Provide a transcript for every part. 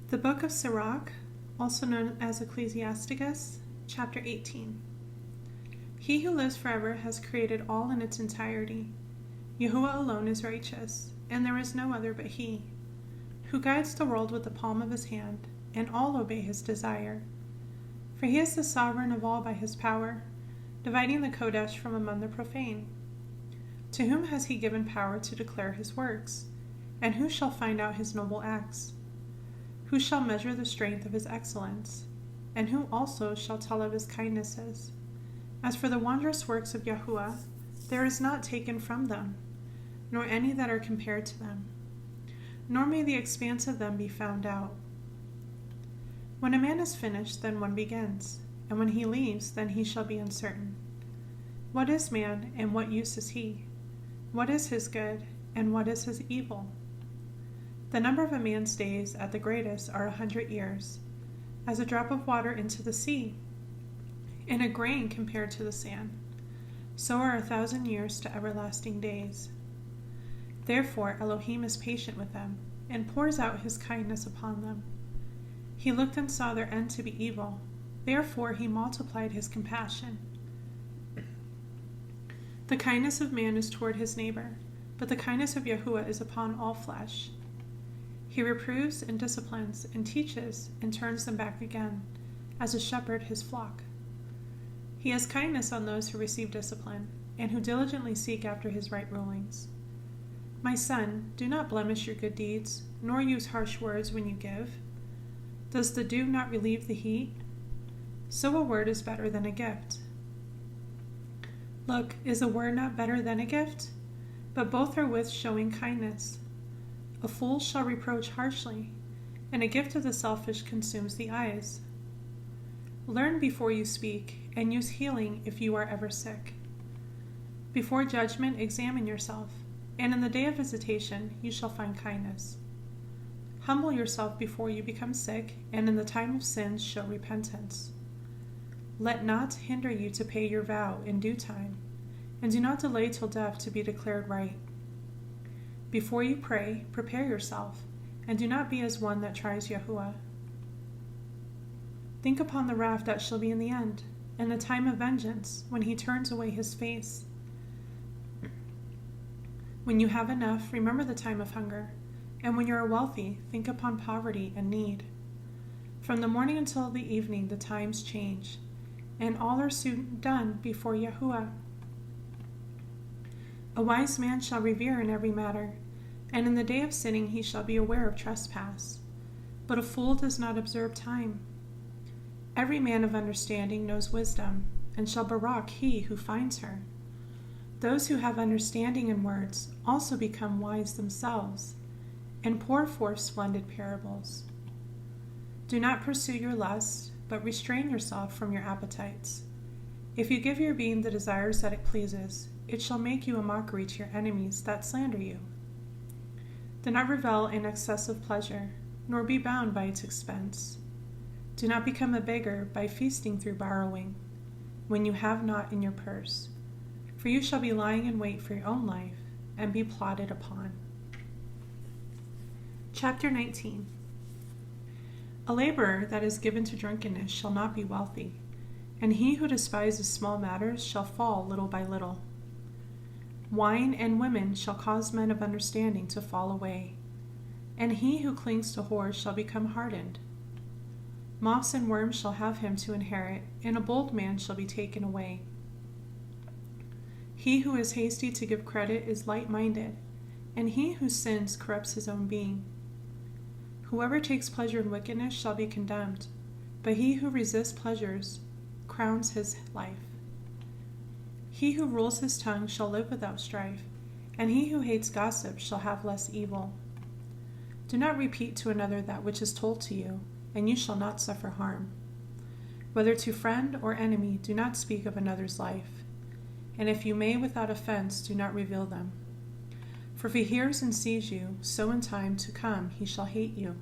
The Book of Sirach, also known as Ecclesiasticus, chapter 18. He who lives forever has created all in its entirety. Yahuwah alone is righteous, and there is no other but he, who guides the world with the palm of his hand, and all obey his desire. For he is the sovereign of all by his power, dividing the Kodesh from among the profane. To whom has he given power to declare his works? And who shall find out his noble acts? Who shall measure the strength of his excellence? And who also shall tell of his kindnesses? As for the wondrous works of Yahuwah, there is not taken from them, nor any that are compared to them, nor may the expanse of them be found out. When a man is finished, then one begins, and when he leaves, then he shall be uncertain. What is man, and what use is he? What is his good, and what is his evil? The number of a man's days at the greatest are 100 years, as a drop of water into the sea, and a grain compared to the sand. So are 1,000 years to everlasting days. Therefore Elohim is patient with them, and pours out his kindness upon them. He looked and saw their end to be evil. Therefore he multiplied his compassion. The kindness of man is toward his neighbor, but the kindness of Yahuwah is upon all flesh. He reproves and disciplines and teaches and turns them back again, as a shepherd his flock. He has kindness on those who receive discipline, and who diligently seek after his right rulings. My son, do not blemish your good deeds, nor use harsh words when you give. Does the dew not relieve the heat? So a word is better than a gift. Look, is a word not better than a gift? But both are with showing kindness. A fool shall reproach harshly, and a gift of the selfish consumes the eyes. Learn before you speak, and use healing if you are ever sick. Before judgment examine yourself, and in the day of visitation you shall find kindness. Humble yourself before you become sick, and in the time of sins show repentance. Let not hinder you to pay your vow in due time, and do not delay till death to be declared right. Before you pray, prepare yourself, and do not be as one that tries Yahuwah. Think upon the wrath that shall be in the end, and the time of vengeance, when he turns away his face. When you have enough, remember the time of hunger, and when you are wealthy, think upon poverty and need. From the morning until the evening the times change, and all are soon done before Yahuwah. A wise man shall revere in every matter, and in the day of sinning he shall be aware of trespass. But a fool does not observe time. Every man of understanding knows wisdom, and shall barak he who finds her. Those who have understanding in words also become wise themselves, and pour forth splendid parables. Do not pursue your lusts, but restrain yourself from your appetites. If you give your being the desires that it pleases, it shall make you a mockery to your enemies that slander you. Do not revel in excessive pleasure, nor be bound by its expense. Do not become a beggar by feasting through borrowing, when you have not in your purse, for you shall be lying in wait for your own life, and be plotted upon. Chapter 19. A laborer that is given to drunkenness shall not be wealthy, and he who despises small matters shall fall little by little. Wine and women shall cause men of understanding to fall away, and he who clings to whores shall become hardened. Moths and worms shall have him to inherit, and a bold man shall be taken away. He who is hasty to give credit is light-minded, and he who sins corrupts his own being. Whoever takes pleasure in wickedness shall be condemned, but he who resists pleasures crowns his life. He who rules his tongue shall live without strife, and he who hates gossip shall have less evil. Do not repeat to another that which is told to you, and you shall not suffer harm. Whether to friend or enemy, do not speak of another's life, and if you may without offense, do not reveal them. For if he hears and sees you, so in time to come he shall hate you.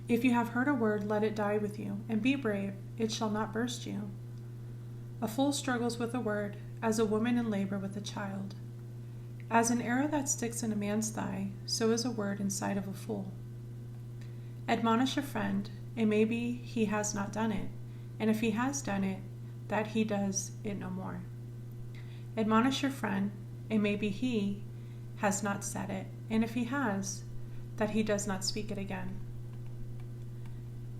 If you have heard a word, let it die with you, and be brave, it shall not burst you. A fool struggles with a word, as a woman in labor with a child. As an arrow that sticks in a man's thigh, so is a word inside of a fool. Admonish a friend, it may be he has not done it, and if he has done it, that he does it no more. Admonish your friend, it may be he has not said it, and if he has, that he does not speak it again.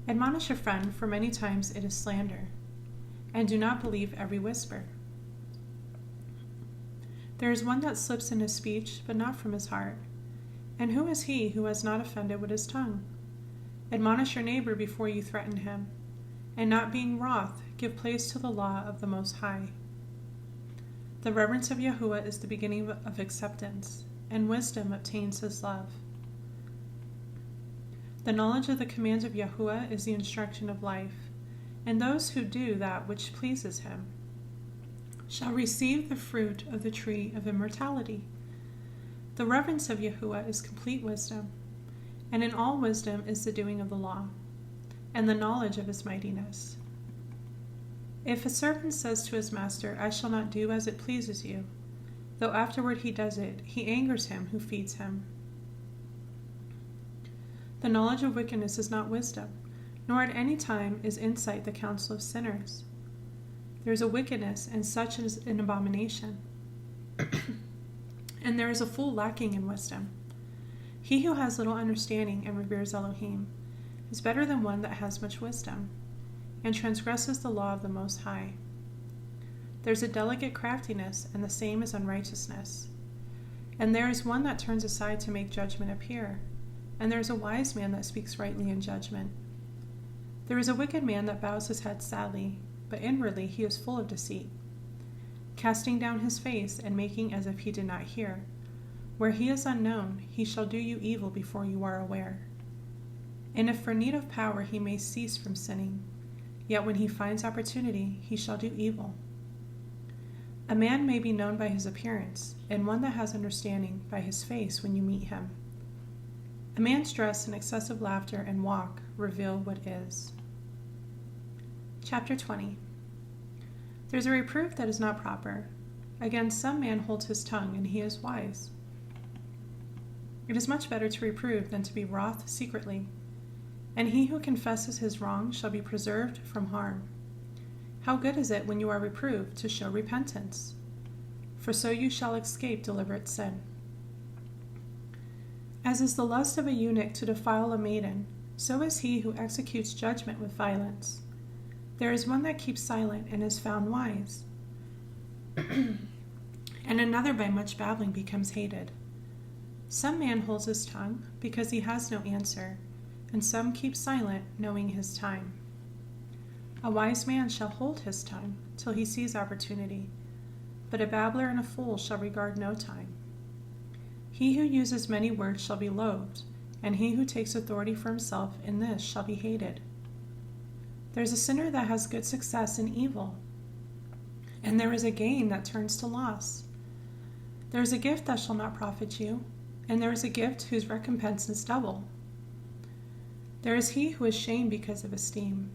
Admonish a friend, for many times it is slander, and do not believe every whisper. There is one that slips in his speech, but not from his heart. And who is he who has not offended with his tongue? Admonish your neighbor before you threaten him, and not being wroth, give place to the law of the Most High. The reverence of Yahuwah is the beginning of acceptance, and wisdom obtains his love. The knowledge of the commands of Yahuwah is the instruction of life, and those who do that which pleases him shall receive the fruit of the tree of immortality. The reverence of Yahuwah is complete wisdom, and in all wisdom is the doing of the law, and the knowledge of his mightiness. If a servant says to his master, I shall not do as it pleases you, though afterward he does it, he angers him who feeds him. The knowledge of wickedness is not wisdom, nor at any time is insight the counsel of sinners. There is a wickedness, and such is an abomination. And there is a fool lacking in wisdom. He who has little understanding and reveres Elohim is better than one that has much wisdom, and transgresses the law of the Most High. There is a delicate craftiness, and the same is unrighteousness. And there is one that turns aside to make judgment appear, and there is a wise man that speaks rightly in judgment. There is a wicked man that bows his head sadly, but inwardly he is full of deceit, casting down his face and making as if he did not hear. Where he is unknown, he shall do you evil before you are aware. And if for need of power he may cease from sinning, yet when he finds opportunity, he shall do evil. A man may be known by his appearance, and one that has understanding by his face when you meet him. A man's dress and excessive laughter and walk reveal what is. Chapter 20. There is a reproof that is not proper. Again, some man holds his tongue, and he is wise. It is much better to reprove than to be wroth secretly, and he who confesses his wrong shall be preserved from harm. How good is it when you are reproved to show repentance? For so you shall escape deliberate sin. As is the lust of a eunuch to defile a maiden, so is he who executes judgment with violence. There is one that keeps silent and is found wise, and another by much babbling becomes hated. Some man holds his tongue because he has no answer, and some keep silent, knowing his time. A wise man shall hold his tongue till he sees opportunity, but a babbler and a fool shall regard no time. He who uses many words shall be loathed, and he who takes authority for himself in this shall be hated. There is a sinner that has good success in evil, and there is a gain that turns to loss. There is a gift that shall not profit you, and there is a gift whose recompense is double. There is he who is shamed because of esteem,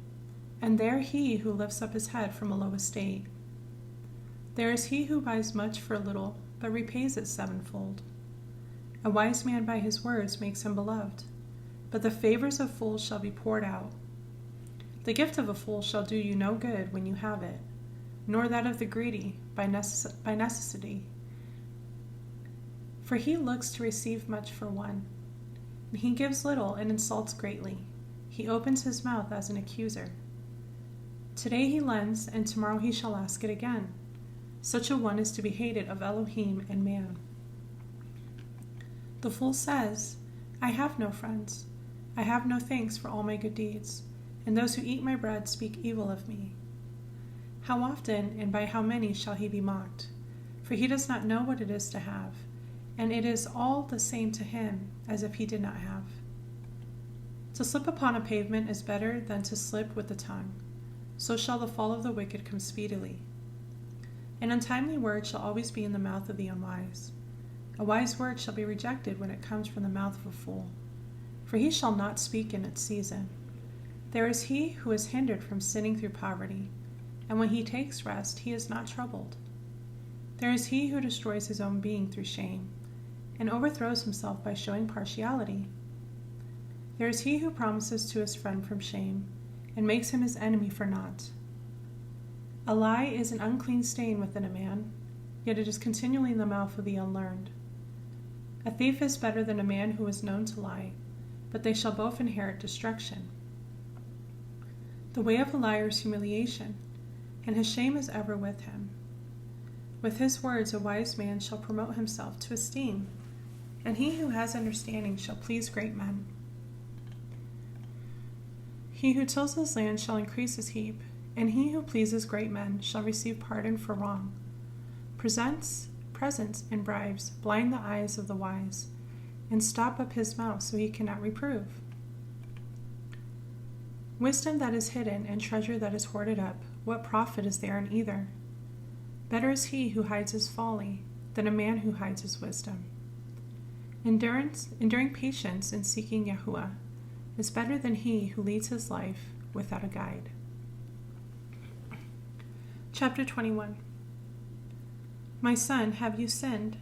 and there he who lifts up his head from a low estate. There is he who buys much for little, but repays it sevenfold. A wise man by his words makes him beloved, but the favors of fools shall be poured out. The gift of a fool shall do you no good when you have it, nor that of the greedy by necessity. For he looks to receive much for one, and he gives little and insults greatly. He opens his mouth as an accuser. Today he lends, and tomorrow he shall ask it again. Such a one is to be hated of Elohim and man. The fool says, I have no friends. I have no thanks for all my good deeds, and those who eat my bread speak evil of me. How often and by how many shall he be mocked? For he does not know what it is to have, and it is all the same to him as if he did not have. To slip upon a pavement is better than to slip with the tongue. So shall the fall of the wicked come speedily. An untimely word shall always be in the mouth of the unwise. A wise word shall be rejected when it comes from the mouth of a fool, for he shall not speak in its season. There is he who is hindered from sinning through poverty, and when he takes rest, he is not troubled. There is he who destroys his own being through shame, and overthrows himself by showing partiality. There is he who promises to his friend from shame, and makes him his enemy for naught. A lie is an unclean stain within a man, yet it is continually in the mouth of the unlearned. A thief is better than a man who is known to lie, but they shall both inherit destruction. The way of a liar is humiliation, and his shame is ever with him. With his words a wise man shall promote himself to esteem, and he who has understanding shall please great men. He who tills his land shall increase his heap, and he who pleases great men shall receive pardon for wrong. Presents and bribes blind the eyes of the wise, and stop up his mouth so he cannot reprove. Wisdom that is hidden and treasure that is hoarded up, what profit is there in either? Better is he who hides his folly than a man who hides his wisdom. Enduring patience in seeking Yahuwah is better than he who leads his life without a guide. Chapter 21. My son, have you sinned?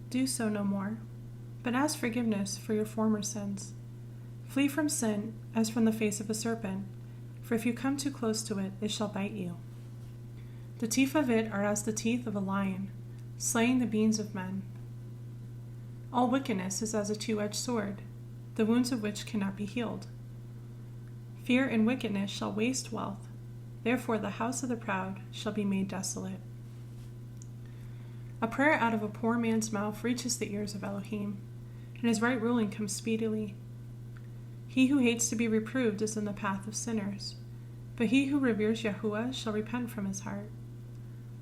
Do so no more, but ask forgiveness for your former sins. Flee from sin as from the face of a serpent, for if you come too close to it, it shall bite you. The teeth of it are as the teeth of a lion, slaying the beings of men. All wickedness is as a two-edged sword, the wounds of which cannot be healed. Fear and wickedness shall waste wealth, therefore the house of the proud shall be made desolate. A prayer out of a poor man's mouth reaches the ears of Elohim, and his right ruling comes speedily. He who hates to be reproved is in the path of sinners, but he who reveres Yahuwah shall repent from his heart.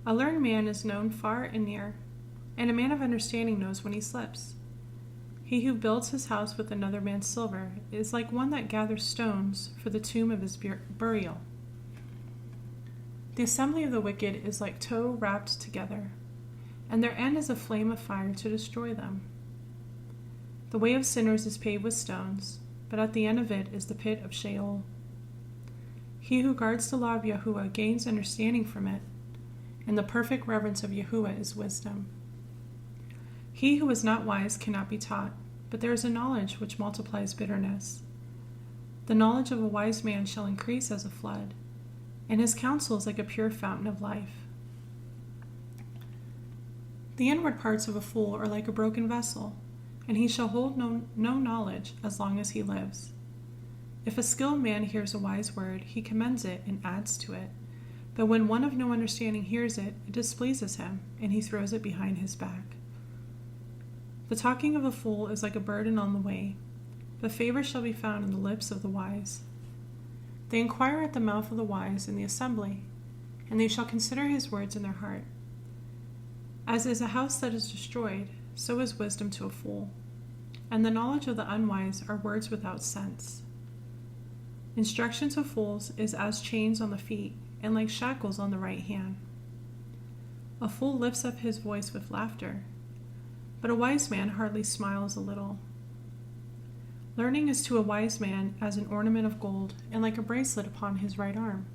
A learned man is known far and near, and a man of understanding knows when he slips. He who builds his house with another man's silver is like one that gathers stones for the tomb of his burial. The assembly of the wicked is like tow wrapped together, and their end is a flame of fire to destroy them. The way of sinners is paved with stones, but at the end of it is the pit of Sheol. He who guards the law of Yahuwah gains understanding from it, and the perfect reverence of Yahuwah is wisdom. He who is not wise cannot be taught, but there is a knowledge which multiplies bitterness. The knowledge of a wise man shall increase as a flood, and his counsel is like a pure fountain of life. The inward parts of a fool are like a broken vessel, and he shall hold no knowledge as long as he lives. If a skilled man hears a wise word, he commends it and adds to it. But when one of no understanding hears it, it displeases him, and he throws it behind his back. The talking of a fool is like a burden on the way, but favor shall be found in the lips of the wise. They inquire at the mouth of the wise in the assembly, and they shall consider his words in their heart. As is a house that is destroyed, so is wisdom to a fool, and the knowledge of the unwise are words without sense. Instruction to fools is as chains on the feet, and like shackles on the right hand. A fool lifts up his voice with laughter, but a wise man hardly smiles a little. Learning is to a wise man as an ornament of gold, and like a bracelet upon his right arm.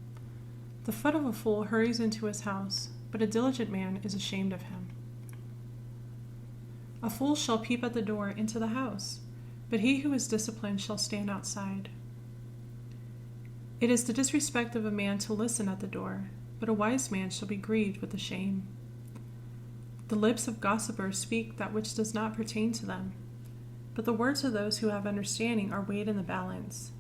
The foot of a fool hurries into his house, but a diligent man is ashamed of him. A fool shall peep at the door into the house, but he who is disciplined shall stand outside. It is the disrespect of a man to listen at the door, but a wise man shall be grieved with the shame. The lips of gossipers speak that which does not pertain to them, but the words of those who have understanding are weighed in the balance.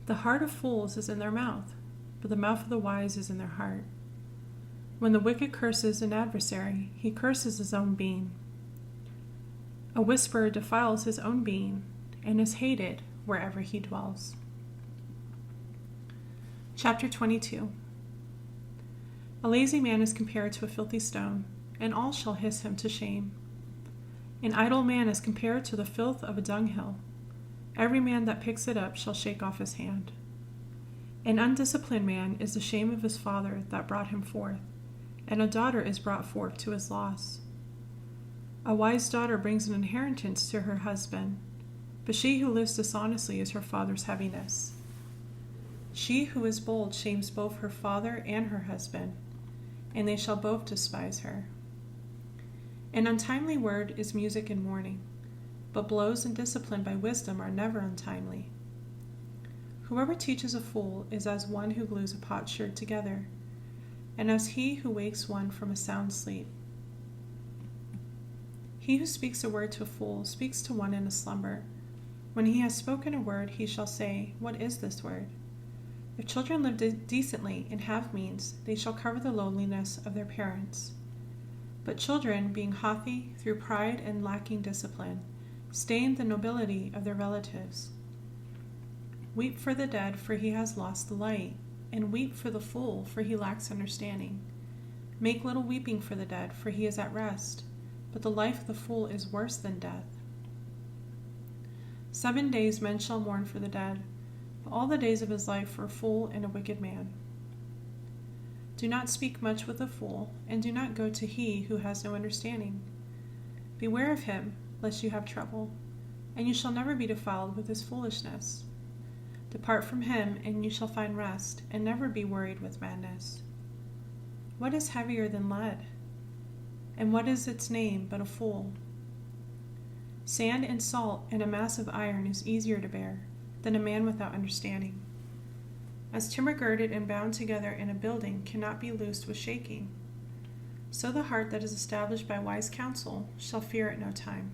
The heart of fools is in their mouth, but the mouth of the wise is in their heart. When the wicked curses an adversary, he curses his own being. A whisperer defiles his own being, and is hated wherever he dwells. Chapter 22. A lazy man is compared to a filthy stone, and all shall hiss him to shame. An idle man is compared to the filth of a dunghill. Every man that picks it up shall shake off his hand. An undisciplined man is the shame of his father that brought him forth, and a daughter is brought forth to his loss. A wise daughter brings an inheritance to her husband, but she who lives dishonestly is her father's heaviness. She who is bold shames both her father and her husband, and they shall both despise her. An untimely word is music in mourning, but blows and discipline by wisdom are never untimely. Whoever teaches a fool is as one who glues a potsherd together, and as he who wakes one from a sound sleep. He who speaks a word to a fool speaks to one in a slumber. When he has spoken a word, he shall say, "What is this word?" If children live decently and have means, they shall cover the lowliness of their parents. But children, being haughty through pride and lacking discipline, stain the nobility of their relatives. Weep for the dead, for he has lost the light, and weep for the fool, for he lacks understanding. Make little weeping for the dead, for he is at rest, but the life of the fool is worse than death. 7 days men shall mourn for the dead, but all the days of his life for a fool and a wicked man. Do not speak much with a fool, and do not go to he who has no understanding. Beware of him, lest you have trouble, and you shall never be defiled with his foolishness. Depart from him, and you shall find rest, and never be worried with madness. What is heavier than lead? And what is its name but a fool? Sand and salt and a mass of iron is easier to bear than a man without understanding. As timber girded and bound together in a building cannot be loosed with shaking, so the heart that is established by wise counsel shall fear at no time.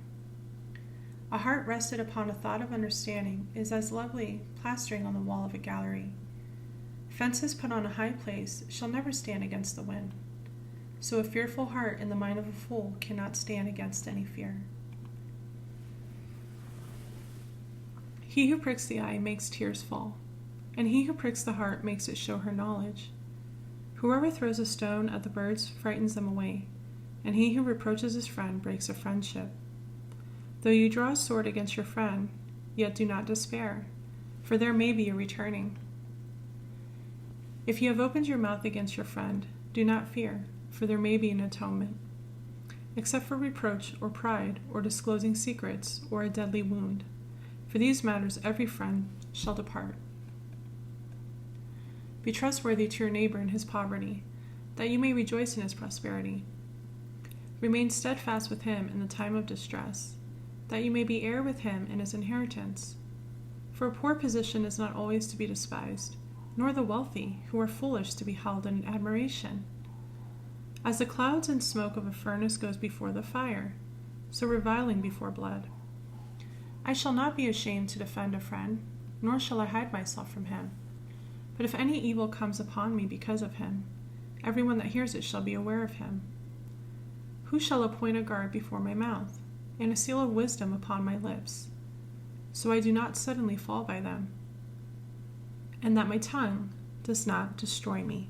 A heart rested upon a thought of understanding is as lovely plastering on the wall of a gallery. Fences put on a high place shall never stand against the wind, so a fearful heart in the mind of a fool cannot stand against any fear. He who pricks the eye makes tears fall, and he who pricks the heart makes it show her knowledge. Whoever throws a stone at the birds frightens them away, and he who reproaches his friend breaks a friendship. Though you draw a sword against your friend, yet do not despair, for there may be a returning. If you have opened your mouth against your friend, do not fear, for there may be an atonement. Except for reproach or pride or disclosing secrets or a deadly wound, for these matters every friend shall depart. Be trustworthy to your neighbor in his poverty, that you may rejoice in his prosperity. Remain steadfast with him in the time of distress, that you may be heir with him in his inheritance. For a poor position is not always to be despised, nor the wealthy, who are foolish, to be held in admiration. As the clouds and smoke of a furnace goes before the fire, so reviling before blood. I shall not be ashamed to defend a friend, nor shall I hide myself from him. But if any evil comes upon me because of him, everyone that hears it shall be aware of him. Who shall appoint a guard before my mouth, and a seal of wisdom upon my lips, so I do not suddenly fall by them, and that my tongue does not destroy me?